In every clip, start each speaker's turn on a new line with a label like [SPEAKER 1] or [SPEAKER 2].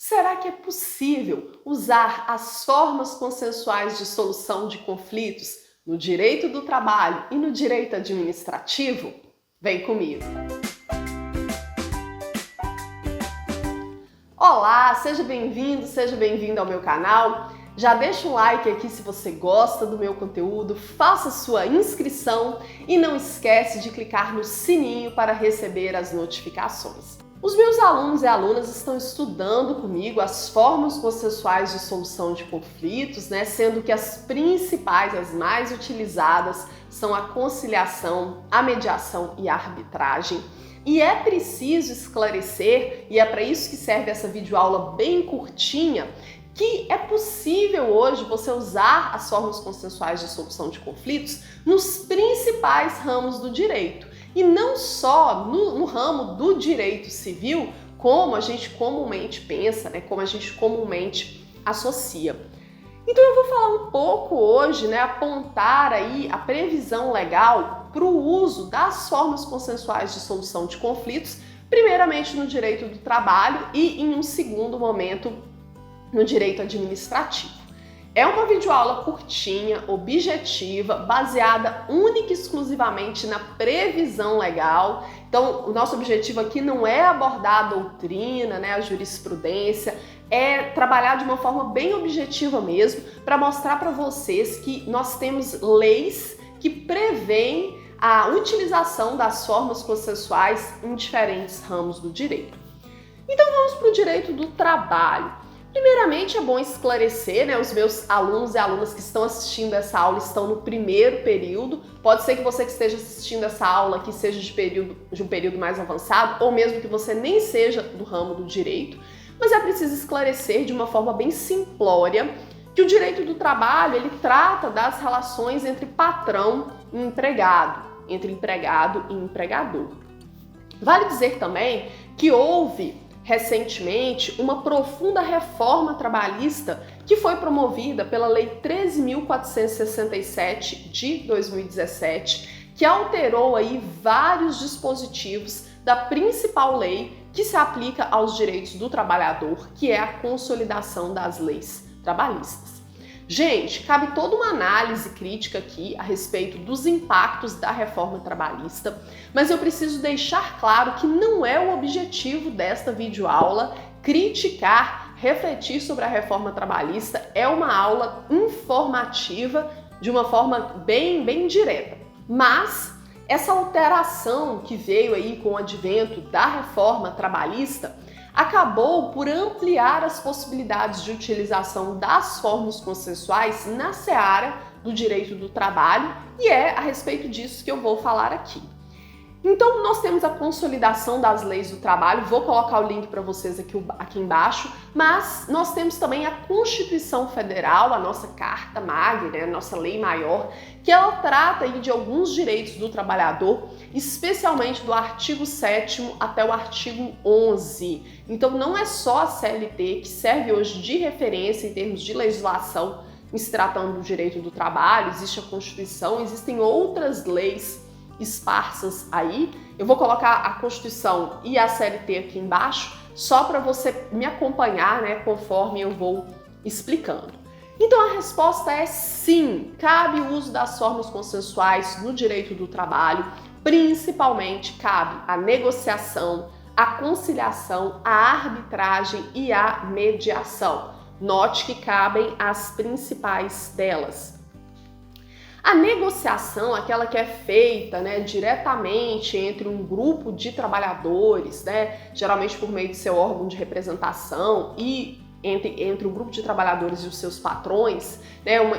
[SPEAKER 1] Será que é possível usar as formas consensuais de solução de conflitos no direito do trabalho e no direito administrativo? Vem comigo! Olá, seja bem-vindo ao meu canal. Já deixa um like aqui se você gosta do meu conteúdo, faça sua inscrição e não esquece de clicar no sininho para receber as notificações. Os meus alunos e alunas estão estudando comigo as formas consensuais de solução de conflitos, sendo que as principais, as mais utilizadas, são a conciliação, a mediação e a arbitragem. E é preciso esclarecer, e é para isso que serve essa videoaula bem curtinha, que é possível hoje você usar as formas consensuais de solução de conflitos nos principais ramos do direito. E não só no ramo do direito civil, como a gente comumente pensa, como a gente comumente associa. Então eu vou falar um pouco hoje, apontar aí a previsão legal para o uso das formas consensuais de solução de conflitos, primeiramente no direito do trabalho e em um segundo momento no direito administrativo. É uma videoaula curtinha, objetiva, baseada única e exclusivamente na previsão legal. Então, o nosso objetivo aqui não é abordar a doutrina, a jurisprudência, é trabalhar de uma forma bem objetiva mesmo, para mostrar para vocês que nós temos leis que prevêem a utilização das formas consensuais em diferentes ramos do direito. Então, vamos para o direito do trabalho. Primeiramente, é bom esclarecer, os meus alunos e alunas que estão assistindo essa aula estão no primeiro período. Pode ser que você que esteja assistindo essa aula aqui seja de um período mais avançado, ou mesmo que você nem seja do ramo do direito. Mas é preciso esclarecer de uma forma bem simplória que o direito do trabalho, ele trata das relações entre patrão e empregado, entre empregado e empregador. Vale dizer também que houve recentemente uma profunda reforma trabalhista que foi promovida pela Lei 13.467 de 2017, que alterou aí vários dispositivos da principal lei que se aplica aos direitos do trabalhador, que é a consolidação das leis trabalhistas. Gente, cabe toda uma análise crítica aqui a respeito dos impactos da reforma trabalhista, mas eu preciso deixar claro que não é o objetivo desta videoaula criticar, refletir sobre a reforma trabalhista. É uma aula informativa de uma forma bem direta. Mas essa alteração que veio aí com o advento da reforma trabalhista acabou por ampliar as possibilidades de utilização das formas consensuais na seara do direito do trabalho, e é a respeito disso que eu vou falar aqui. Então, nós temos a consolidação das leis do trabalho, vou colocar o link para vocês aqui embaixo, mas nós temos também a Constituição Federal, a nossa Carta Magna, a nossa lei maior, que ela trata aí de alguns direitos do trabalhador, especialmente do artigo 7º até o artigo 11. Então, não é só a CLT que serve hoje de referência em termos de legislação, em se tratando do direito do trabalho, existe a Constituição, existem outras leis esparsas aí. Eu vou colocar a Constituição e a CLT aqui embaixo, só para você me acompanhar, conforme eu vou explicando. Então a resposta é sim, cabe o uso das formas consensuais no direito do trabalho, principalmente cabe a negociação, a conciliação, a arbitragem e a mediação. Note que cabem as principais delas. A negociação, aquela que é feita diretamente entre um grupo de trabalhadores, geralmente por meio de seu órgão de representação e entre o grupo de trabalhadores e os seus patrões,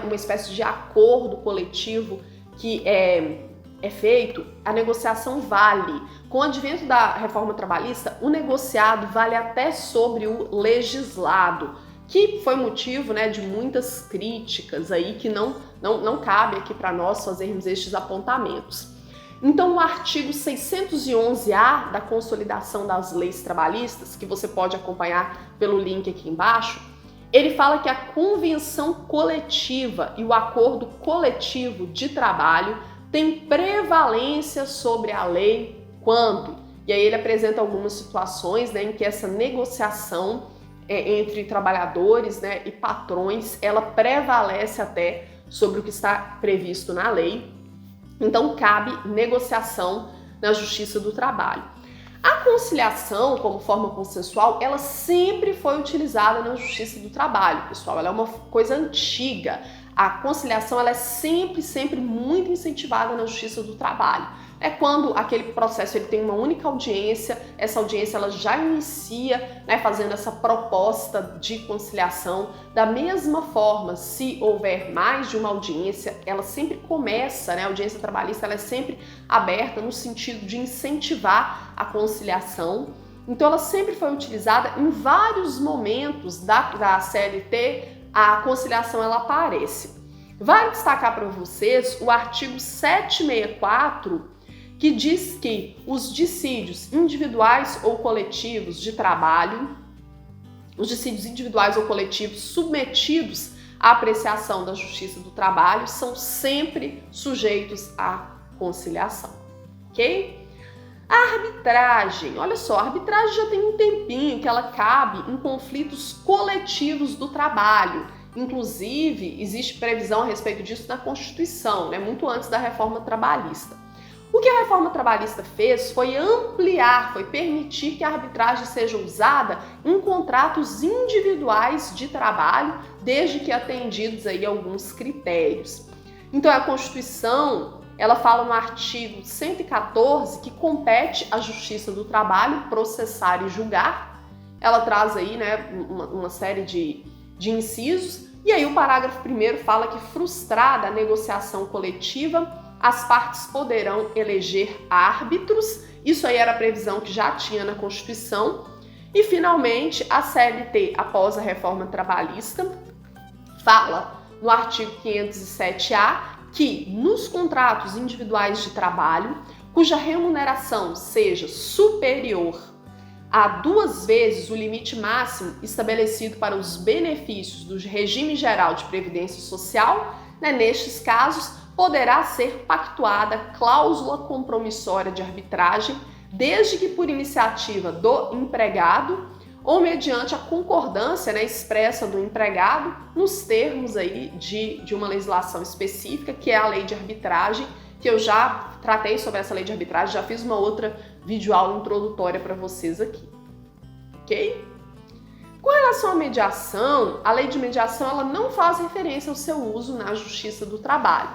[SPEAKER 1] uma espécie de acordo coletivo que é feito, a negociação vale. Com o advento da reforma trabalhista, o negociado vale até sobre o legislado, que foi motivo de muitas críticas aí, que não cabe aqui para nós fazermos estes apontamentos. Então, o artigo 611-A da Consolidação das Leis Trabalhistas, que você pode acompanhar pelo link aqui embaixo, ele fala que a convenção coletiva e o acordo coletivo de trabalho tem prevalência sobre a lei quando? E aí ele apresenta algumas situações em que essa negociação entre trabalhadores, né, e patrões, ela prevalece até sobre o que está previsto na lei. Então, cabe negociação na Justiça do Trabalho. A conciliação, como forma consensual, ela sempre foi utilizada na Justiça do Trabalho, pessoal. Ela é uma coisa antiga. A conciliação ela é sempre muito incentivada na Justiça do Trabalho. É quando aquele processo ele tem uma única audiência, essa audiência ela já inicia, né, fazendo essa proposta de conciliação. Da mesma forma, se houver mais de uma audiência, ela sempre começa, né, a audiência trabalhista ela é sempre aberta no sentido de incentivar a conciliação. Então ela sempre foi utilizada em vários momentos da CLT, a conciliação ela aparece. Vale destacar para vocês o artigo 764, que diz que os dissídios individuais ou coletivos de trabalho, os dissídios individuais ou coletivos submetidos à apreciação da Justiça do Trabalho são sempre sujeitos à conciliação, ok? A arbitragem, olha só, a arbitragem já tem um tempinho que ela cabe em conflitos coletivos do trabalho. Inclusive, existe previsão a respeito disso na Constituição, né, muito antes da reforma trabalhista. O que a reforma trabalhista fez foi ampliar, foi permitir que a arbitragem seja usada em contratos individuais de trabalho, desde que atendidos aí alguns critérios. Então a Constituição, ela fala no artigo 114 que compete à Justiça do Trabalho processar e julgar. Ela traz aí, né, uma série de incisos, e aí o parágrafo 1º fala que, frustrada a negociação coletiva, as partes poderão eleger árbitros. Isso aí era a previsão que já tinha na Constituição. E, finalmente, a CLT, após a reforma trabalhista, fala no artigo 507-A que, nos contratos individuais de trabalho, cuja remuneração seja superior a 2 vezes o limite máximo estabelecido para os benefícios do regime geral de previdência social, né, nestes casos, poderá ser pactuada cláusula compromissória de arbitragem, desde que por iniciativa do empregado ou mediante a concordância, né, expressa do empregado nos termos aí de uma legislação específica, que é a lei de arbitragem, que eu já tratei sobre essa lei de arbitragem, já fiz uma outra videoaula introdutória para vocês aqui, ok? Com relação à mediação, a lei de mediação ela não faz referência ao seu uso na Justiça do Trabalho,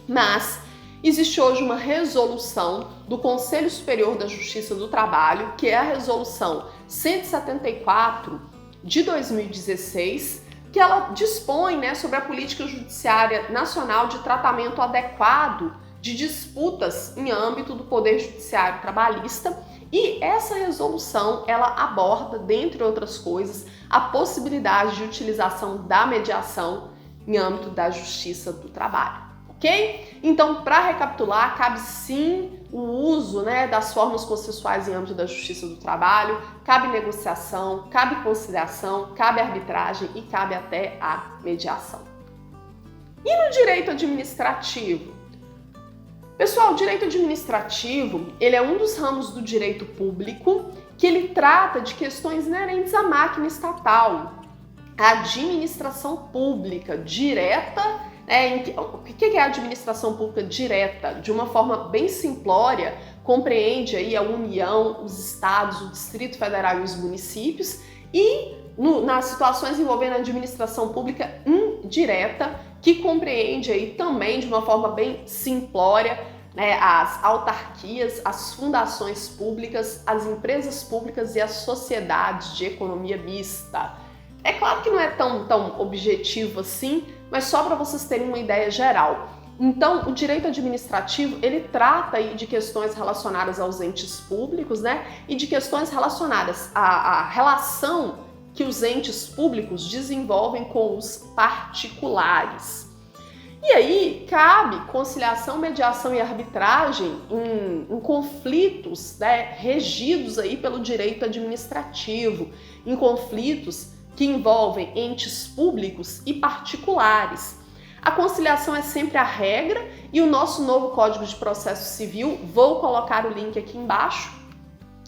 [SPEAKER 1] mas existe hoje uma resolução do Conselho Superior da Justiça do Trabalho, que é a resolução 174 de 2016, que ela dispõe, né, sobre a política judiciária nacional de tratamento adequado de disputas em âmbito do Poder Judiciário Trabalhista, e essa resolução ela aborda, dentre outras coisas, a possibilidade de utilização da mediação em âmbito da Justiça do Trabalho, ok? Então, para recapitular, cabe sim o uso, né, das formas consensuais em âmbito da Justiça do Trabalho, cabe negociação, cabe conciliação, cabe arbitragem e cabe até a mediação. E no direito administrativo? Pessoal, o direito administrativo, ele é um dos ramos do direito público que ele trata de questões inerentes à máquina estatal, a administração pública direta. O que é a administração pública direta? De uma forma bem simplória, compreende aí a União, os estados, o Distrito Federal e os municípios, e nas situações envolvendo a administração pública indireta, que compreende aí também de uma forma bem simplória, né, as autarquias, as fundações públicas, as empresas públicas e as sociedades de economia mista. É claro que não é tão objetivo assim, mas só para vocês terem uma ideia geral. Então, o direito administrativo, ele trata aí de questões relacionadas aos entes públicos, né, e de questões relacionadas à relação que os entes públicos desenvolvem com os particulares. E aí, cabe conciliação, mediação e arbitragem em conflitos, né, regidos aí pelo direito administrativo, em conflitos que envolvem entes públicos e particulares. A conciliação é sempre a regra e o nosso novo Código de Processo Civil, vou colocar o link aqui embaixo,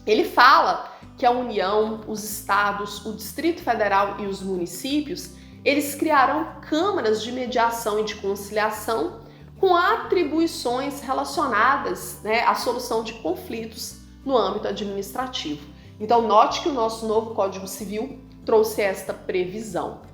[SPEAKER 1] ele fala que a União, os estados, o Distrito Federal e os municípios, eles criarão câmaras de mediação e de conciliação com atribuições relacionadas, né, à solução de conflitos no âmbito administrativo. Então, note que o nosso novo Código Civil trouxe esta previsão.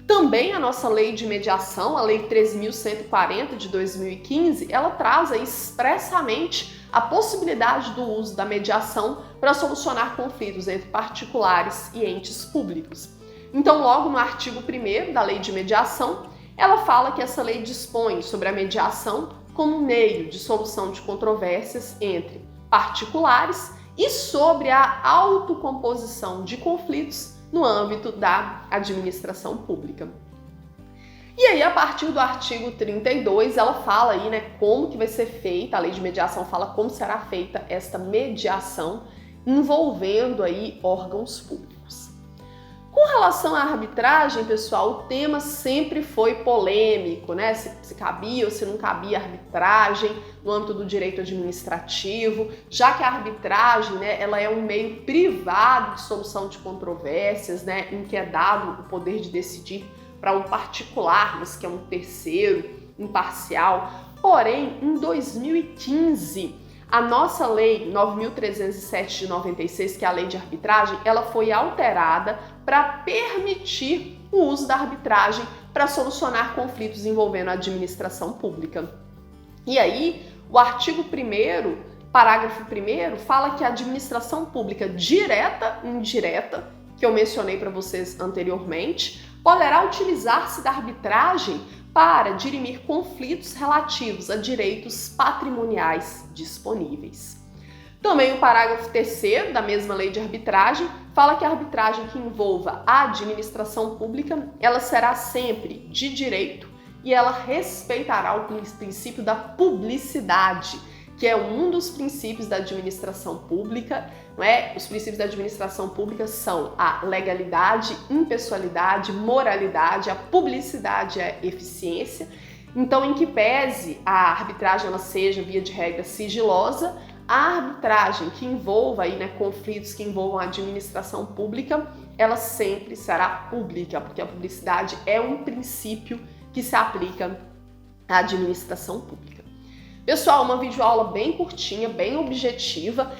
[SPEAKER 1] Também a nossa lei de mediação, a Lei 13.140 de 2015, ela traz expressamente a possibilidade do uso da mediação para solucionar conflitos entre particulares e entes públicos. Então, logo no artigo 1º da Lei de Mediação, ela fala que essa lei dispõe sobre a mediação como meio de solução de controvérsias entre particulares e sobre a autocomposição de conflitos no âmbito da administração pública. E aí, a partir do artigo 32, ela fala aí, né, como que vai ser feita, a lei de mediação fala como será feita esta mediação envolvendo aí órgãos públicos. Com relação à arbitragem, pessoal, o tema sempre foi polêmico, né? Se cabia ou se não cabia arbitragem no âmbito do direito administrativo, já que a arbitragem, né, ela é um meio privado de solução de controvérsias, né, em que é dado o poder de decidir para um particular, mas que é um terceiro imparcial. Porém, em 2015, a nossa lei 9.307 de 96, que é a lei de arbitragem, ela foi alterada para permitir o uso da arbitragem para solucionar conflitos envolvendo a administração pública. E aí, o artigo 1º, parágrafo 1º, fala que a administração pública direta e indireta, que eu mencionei para vocês anteriormente, poderá utilizar-se da arbitragem para dirimir conflitos relativos a direitos patrimoniais disponíveis. Também o parágrafo 3º da mesma lei de arbitragem fala que a arbitragem que envolva a administração pública, ela será sempre de direito e ela respeitará o princípio da publicidade, que é um dos princípios da administração pública, não é? Os princípios da administração pública são a legalidade, impessoalidade, moralidade, a publicidade e a eficiência. Então, em que pese a arbitragem ela seja, via de regra, sigilosa, a arbitragem que envolva aí, né, conflitos que envolvam a administração pública, ela sempre será pública, porque a publicidade é um princípio que se aplica à administração pública. Pessoal, uma videoaula bem curtinha, bem objetiva.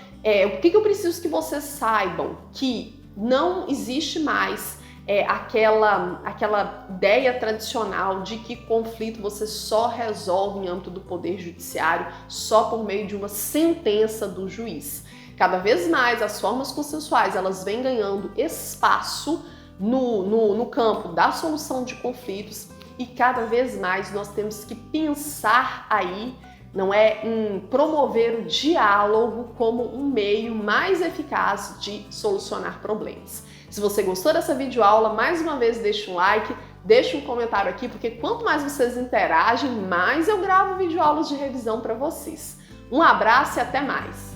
[SPEAKER 1] O que eu preciso que vocês saibam? Que não existe mais aquela ideia tradicional de que conflito você só resolve em âmbito do poder judiciário, só por meio de uma sentença do juiz. Cada vez mais as formas consensuais elas vêm ganhando espaço no campo da solução de conflitos e cada vez mais nós temos que pensar aí, não é, em promover o diálogo como um meio mais eficaz de solucionar problemas. Se você gostou dessa videoaula, mais uma vez deixa um like, deixa um comentário aqui, porque quanto mais vocês interagem, mais eu gravo videoaulas de revisão para vocês. Um abraço e até mais!